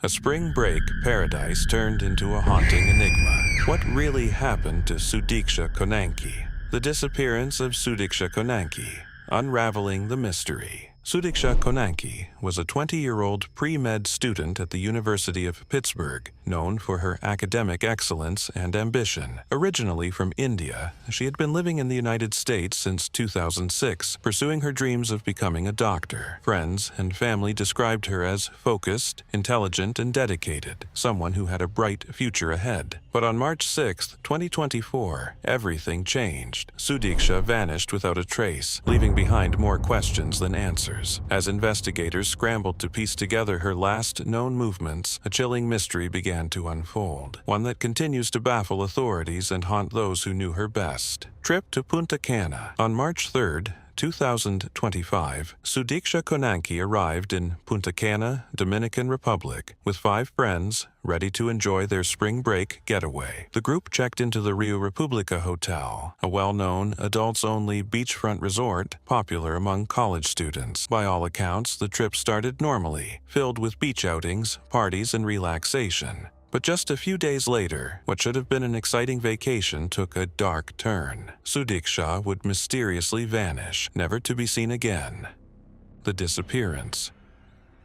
A spring break paradise turned into a haunting enigma. What really happened to Sudiksha Konanki? The disappearance of Sudiksha Konanki, unraveling the mystery. Sudiksha Konanki was a 20-year-old pre-med student at the University of Pittsburgh, known for her academic excellence and ambition. Originally from India, she had been living in the United States since 2006, pursuing her dreams of becoming a doctor. Friends and family described her as focused, intelligent, and dedicated, someone who had a bright future ahead. But on March 6, 2024, everything changed. Sudiksha vanished without a trace, leaving behind more questions than answers. As investigators scrambled to piece together her last known movements, a chilling mystery began to unfold, one that continues to baffle authorities and haunt those who knew her best. Trip to Punta Cana. On March 3, 2025, Sudiksha Konanki arrived in Punta Cana, Dominican Republic, with 5 friends, ready to enjoy their spring break getaway. The group checked into the Rio Republica Hotel, a well-known, adults-only beachfront resort popular among college students. By all accounts, the trip started normally, filled with beach outings, parties, and relaxation. But just a few days later, what should have been an exciting vacation took a dark turn. Sudiksha would mysteriously vanish, never to be seen again. The disappearance.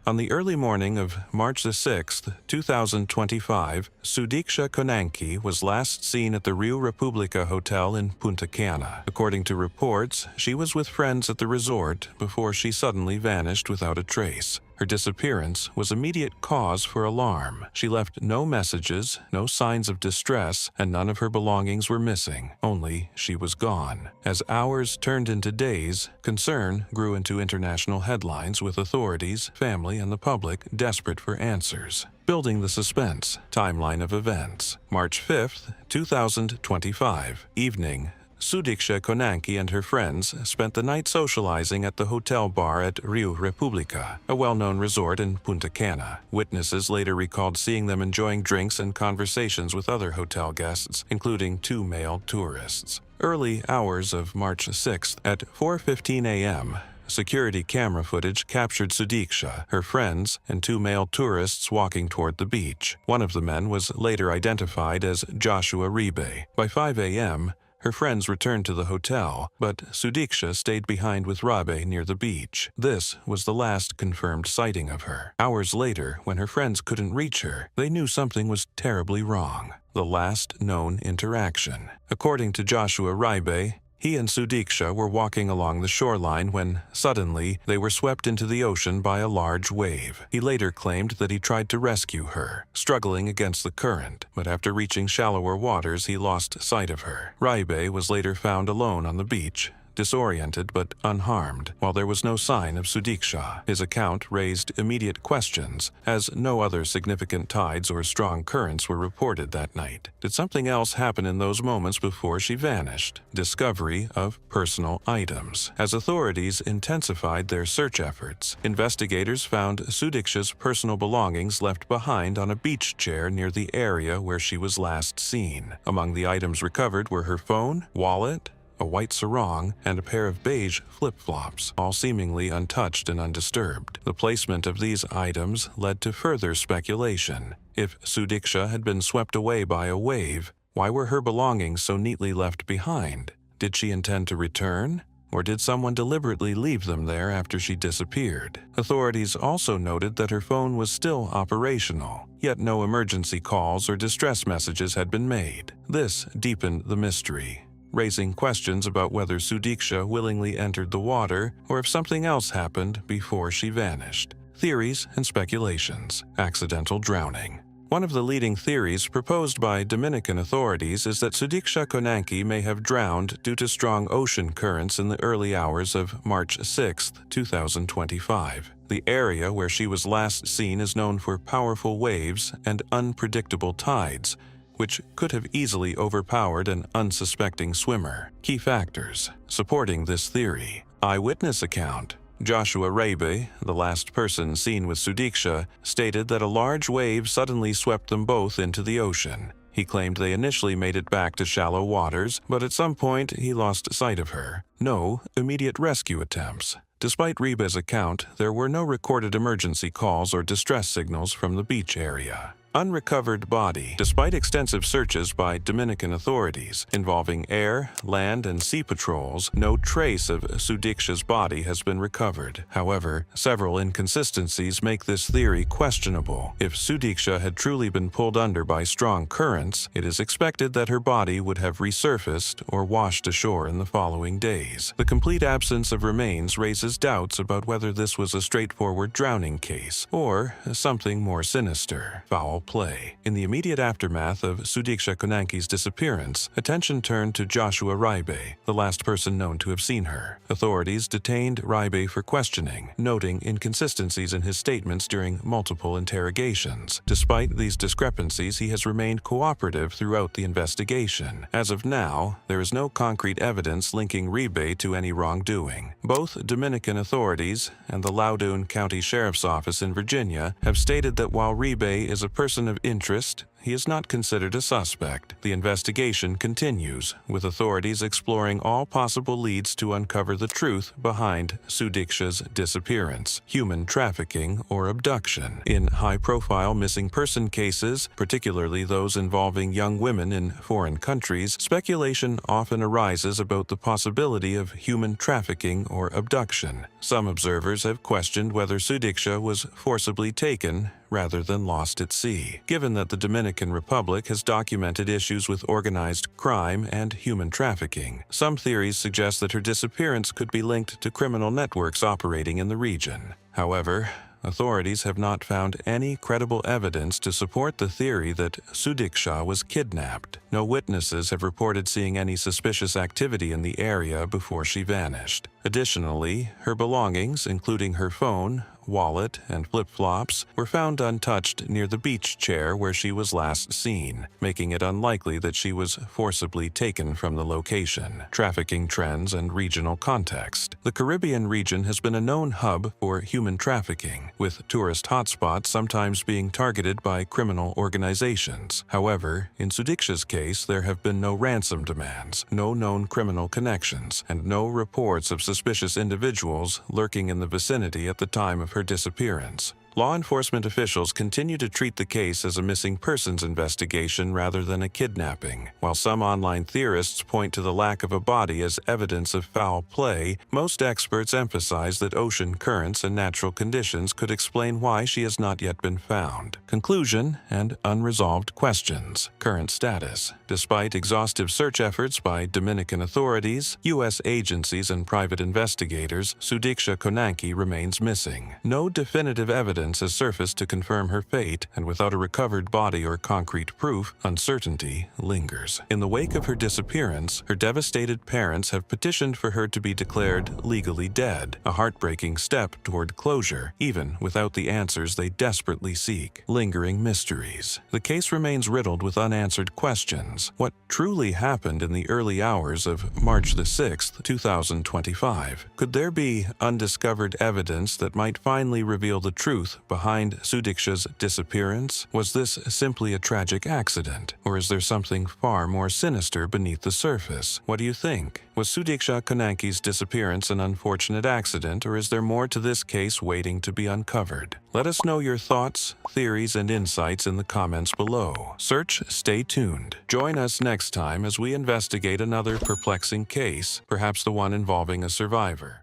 On the early morning of March 6, 2025, Sudiksha Konanki was last seen at the Rio Republica Hotel in Punta Cana. According to reports, she was with friends at the resort before she suddenly vanished without a trace. Her disappearance was immediate cause for alarm. She left no messages, no signs of distress, and none of her belongings were missing. Only she was gone. As hours turned into days, concern grew into international headlines, with authorities, family, and the public desperate for answers. Building the suspense. Timeline of events. March 5, 2025. Evening. Sudiksha Konanki and her friends spent the night socializing at the hotel bar at Rio Republica, a well-known resort in Punta Cana. Witnesses later recalled seeing them enjoying drinks and conversations with other hotel guests, including 2 male tourists. Early hours of March 6th at 4:15 a.m., security camera footage captured Sudiksha, her friends, and 2 male tourists walking toward the beach. One of the men was later identified as Joshua Ribe. By 5 a.m., her friends returned to the hotel, but Sudiksha stayed behind with Rabe near the beach. This was the last confirmed sighting of her. Hours later, when her friends couldn't reach her, they knew something was terribly wrong. The last known interaction. According to Joshua Ribe, he and Sudiksha were walking along the shoreline when, suddenly, they were swept into the ocean by a large wave. He later claimed that he tried to rescue her, struggling against the current, but after reaching shallower waters, he lost sight of her. Ribe was later found alone on the beach, disoriented but unharmed, while there was no sign of Sudiksha. His account raised immediate questions, as no other significant tides or strong currents were reported that night. Did something else happen in those moments before she vanished? Discovery of personal items. As authorities intensified their search efforts, investigators found Sudiksha's personal belongings left behind on a beach chair near the area where she was last seen. Among the items recovered were her phone, wallet, a white sarong, and a pair of beige flip-flops, all seemingly untouched and undisturbed. The placement of these items led to further speculation. If Sudiksha had been swept away by a wave, why were her belongings so neatly left behind? Did she intend to return? Or did someone deliberately leave them there after she disappeared? Authorities also noted that her phone was still operational, yet no emergency calls or distress messages had been made. This deepened the mystery, raising questions about whether Sudiksha willingly entered the water or if something else happened before she vanished. Theories and speculations. Accidental drowning. One of the leading theories proposed by Dominican authorities is that Sudiksha Konanki may have drowned due to strong ocean currents in the early hours of March 6, 2025. The area where she was last seen is known for powerful waves and unpredictable tides, which could have easily overpowered an unsuspecting swimmer. Key factors supporting this theory. Eyewitness account. Joshua Rabe, the last person seen with Sudiksha, stated that a large wave suddenly swept them both into the ocean. He claimed they initially made it back to shallow waters, but at some point he lost sight of her. No immediate rescue attempts. Despite Ribe's account, there were no recorded emergency calls or distress signals from the beach area. Unrecovered body. Despite extensive searches by Dominican authorities involving air, land, and sea patrols, no trace of Sudiksha's body has been recovered. However, several inconsistencies make this theory questionable. If Sudiksha had truly been pulled under by strong currents, it is expected that her body would have resurfaced or washed ashore in the following days. The complete absence of remains raises doubts about whether this was a straightforward drowning case or something more sinister. Foul play. In the immediate aftermath of Sudiksha Konanki's disappearance, attention turned to Joshua Ribe, the last person known to have seen her. Authorities detained Ribe for questioning, noting inconsistencies in his statements during multiple interrogations. Despite these discrepancies, he has remained cooperative throughout the investigation. As of now, there is no concrete evidence linking Ribe to any wrongdoing. Both Dominican authorities and the Loudoun County Sheriff's Office in Virginia have stated that while Ribe is a person of interest, he is not considered a suspect. The investigation continues, with authorities exploring all possible leads to uncover the truth behind Sudiksha's disappearance, human trafficking, or abduction. In high-profile missing person cases, particularly those involving young women in foreign countries, speculation often arises about the possibility of human trafficking or abduction. Some observers have questioned whether Sudiksha was forcibly taken rather than lost at sea, given that the Dominican Republic has documented issues with organized crime and human trafficking. Some theories suggest that her disappearance could be linked to criminal networks operating in the region. However, authorities have not found any credible evidence to support the theory that Sudiksha was kidnapped. No witnesses have reported seeing any suspicious activity in the area before she vanished. Additionally, her belongings, including her phone, wallet, and flip-flops, were found untouched near the beach chair where she was last seen, making it unlikely that she was forcibly taken from the location. Trafficking trends and regional context. The Caribbean region has been a known hub for human trafficking, with tourist hotspots sometimes being targeted by criminal organizations. However, in Sudiksha's case, there have been no ransom demands, no known criminal connections, and no reports of suspicious individuals lurking in the vicinity at the time of her disappearance. Law enforcement officials continue to treat the case as a missing persons investigation rather than a kidnapping. While some online theorists point to the lack of a body as evidence of foul play, most experts emphasize that ocean currents and natural conditions could explain why she has not yet been found. Conclusion and unresolved questions. Current status. Despite exhaustive search efforts by Dominican authorities, U.S. agencies, and private investigators, Sudiksha Konanki remains missing. No definitive evidence has surfaced to confirm her fate, and without a recovered body or concrete proof, uncertainty lingers. In the wake of her disappearance, her devastated parents have petitioned for her to be declared legally dead, a heartbreaking step toward closure, even without the answers they desperately seek. Lingering mysteries. The case remains riddled with unanswered questions. What truly happened in the early hours of March the 6th, 2025? Could there be undiscovered evidence that might finally reveal the truth behind Sudiksha's disappearance? Was this simply a tragic accident, or is there something far more sinister beneath the surface? What do you think? Was Sudiksha Konanki's disappearance an unfortunate accident, or is there more to this case waiting to be uncovered? Let us know your thoughts, theories, and insights in the comments below. Search, stay tuned. Join us next time as we investigate another perplexing case, perhaps the one involving a survivor.